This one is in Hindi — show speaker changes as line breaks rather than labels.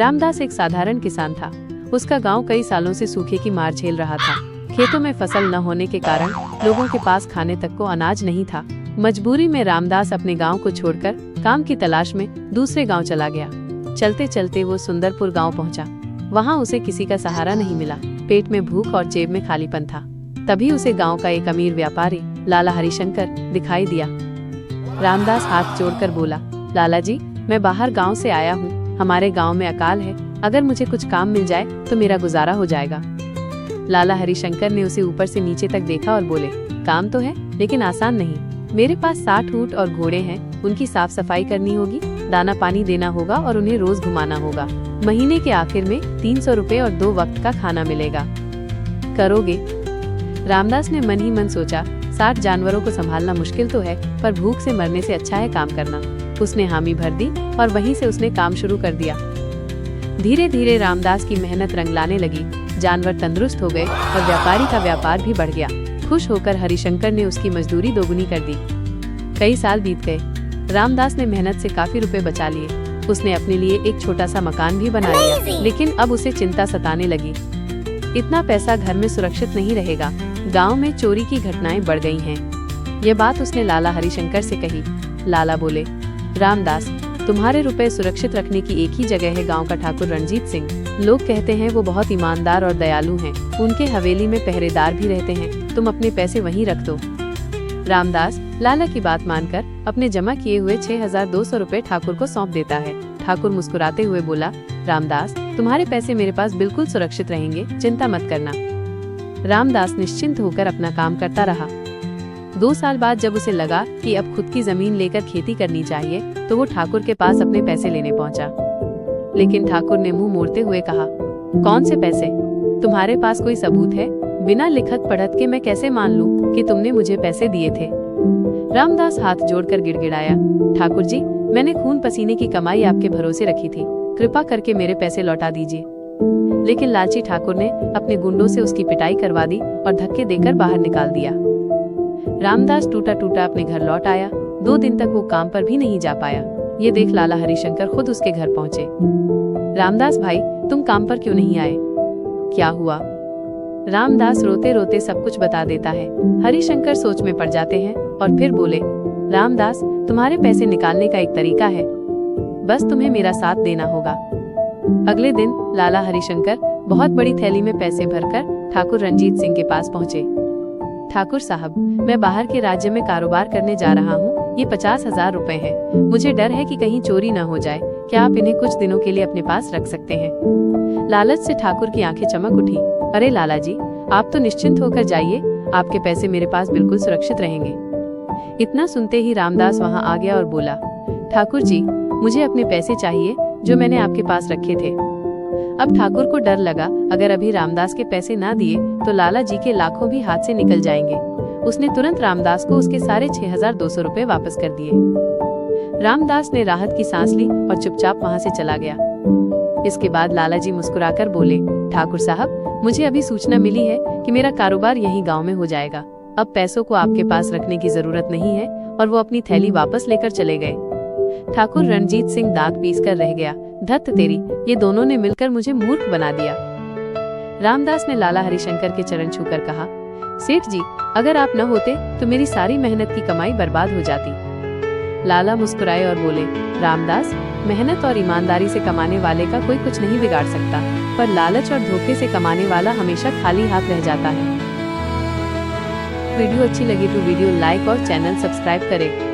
रामदास एक साधारण किसान था। उसका गांव कई सालों से सूखे की मार झेल रहा था। खेतों में फसल न होने के कारण लोगों के पास खाने तक को अनाज नहीं था। मजबूरी में रामदास अपने गांव को छोड़कर काम की तलाश में दूसरे गांव चला गया। चलते चलते वो सुंदरपुर गांव पहुंचा। वहां उसे किसी का सहारा नहीं मिला। पेट में भूख और जेब में खालीपन था। तभी उसे गांव का एक अमीर व्यापारी लाला हरिशंकर दिखाई दिया। रामदास हाथ जोड़कर बोला, लाला जी, मैं बाहर गांव से आया हूँ। हमारे गांव में अकाल है। अगर मुझे कुछ काम मिल जाए तो मेरा गुजारा हो जाएगा। लाला हरिशंकर ने उसे ऊपर से नीचे तक देखा और बोले, काम तो है लेकिन आसान नहीं। मेरे पास 60 ऊंट और घोड़े हैं। उनकी साफ सफाई करनी होगी, दाना पानी देना होगा और उन्हें रोज घुमाना होगा। महीने के आखिर में 300 रुपए और 2 वक्त का खाना मिलेगा। करोगे? रामदास ने मन ही मन सोचा, 60 जानवरों को संभालना मुश्किल तो है, पर भूख से मरने से अच्छा है काम करना। उसने हामी भर दी और वहीं से उसने काम शुरू कर दिया। धीरे धीरे रामदास की मेहनत रंग लाने लगी। जानवर तंदुरुस्त हो गए और व्यापारी का व्यापार भी बढ़ गया। खुश होकर हरिशंकर ने उसकी मजदूरी दोगुनी कर दी। कई साल बीत गए। रामदास ने मेहनत से काफी रुपए बचा लिए। उसने अपने लिए एक छोटा सा मकान भी बना लिया, लेकिन अब उसे चिंता सताने लगी। इतना पैसा घर में सुरक्षित नहीं रहेगा। गांव में चोरी की घटनाएं बढ़ गई हैं। ये बात उसने लाला हरिशंकर से कही। लाला बोले, रामदास, तुम्हारे रुपए सुरक्षित रखने की एक ही जगह है, गांव का ठाकुर रणजीत सिंह। लोग कहते हैं वो बहुत ईमानदार और दयालु हैं। उनके हवेली में पहरेदार भी रहते हैं। तुम अपने पैसे वहीं रख दो। रामदास लाला की बात मानकर अपने जमा किए हुए 6200 रुपए ठाकुर को सौंप देता है। ठाकुर मुस्कुराते हुए बोला, रामदास, तुम्हारे पैसे मेरे पास बिल्कुल सुरक्षित रहेंगे, चिंता मत करना। रामदास निश्चिंत होकर अपना काम करता रहा। 2 साल बाद जब उसे लगा कि अब खुद की जमीन लेकर खेती करनी चाहिए, तो वो ठाकुर के पास अपने पैसे लेने पहुंचा। लेकिन ठाकुर ने मुंह मोड़ते हुए कहा, कौन से पैसे? तुम्हारे पास कोई सबूत है? बिना लिखत पढ़त के मैं कैसे मान लूं कि तुमने मुझे पैसे दिए थे? रामदास हाथ जोड़कर गिड़गिड़ाया, ठाकुर जी, मैंने खून पसीने की कमाई आपके भरोसे रखी थी। कृपा करके मेरे पैसे लौटा दीजिए। लेकिन लालची ठाकुर ने अपने गुंडों से उसकी पिटाई करवा दी और धक्के देकर बाहर निकाल दिया। रामदास टूटा टूटा अपने घर लौट आया। 2 दिन तक वो काम पर भी नहीं जा पाया। ये देख लाला हरिशंकर खुद उसके घर पहुंचे। रामदास भाई, तुम काम पर क्यों नहीं आए? क्या हुआ? रामदास रोते रोते सब कुछ बता देता है। हरिशंकर सोच में पड़ जाते हैं और फिर बोले, रामदास, तुम्हारे पैसे निकालने का एक तरीका है, बस तुम्हें मेरा साथ देना होगा। अगले दिन लाला हरिशंकर बहुत बड़ी थैली में पैसे भरकर ठाकुर रणजीत सिंह के पास पहुंचे। ठाकुर साहब, मैं बाहर के राज्य में कारोबार करने जा रहा हूँ। ये 50,000 रुपए हैं। मुझे डर है कि कहीं चोरी न हो जाए। क्या आप इन्हें कुछ दिनों के लिए अपने पास रख सकते हैं? लालच से ठाकुर की आंखें चमक उठी। अरे लाला जी, आप तो निश्चिंत होकर जाइए। आपके पैसे मेरे पास बिल्कुल सुरक्षित रहेंगे। इतना सुनते ही रामदास वहाँ आ गया और बोला, ठाकुर जी, मुझे अपने पैसे चाहिए जो मैंने आपके पास रखे थे। अब ठाकुर को डर लगा, अगर अभी रामदास के पैसे ना दिए तो लाला जी के लाखों भी हाथ से निकल जाएंगे। उसने तुरंत रामदास को उसके सारे 6200 रुपए वापस कर दिए। रामदास ने राहत की सांस ली और चुपचाप वहाँ से चला गया। इसके बाद लाला जी मुस्कुराकर बोले, ठाकुर साहब, मुझे अभी सूचना मिली है कि मेरा कारोबार यही गाँव में हो जाएगा। अब पैसों को आपके पास रखने की जरूरत नहीं है। और वो अपनी थैली वापस लेकर चले गए। ठाकुर रणजीत सिंह दाग पीस कर रह गया। धत तेरी, ये दोनों ने मिलकर मुझे मूर्ख बना दिया। रामदास ने लाला हरिशंकर के चरण छूकर कहा, सेठ जी, अगर आप न होते तो मेरी सारी मेहनत की कमाई बर्बाद हो जाती। लाला मुस्कुराए और बोले, रामदास, मेहनत और ईमानदारी से कमाने वाले का कोई कुछ नहीं बिगाड़ सकता, पर लालच और धोखे से कमाने वाला हमेशा खाली हाथ रह जाता है। वीडियो अच्छी लगी तो वीडियो लाइक और चैनल सब्सक्राइब करें।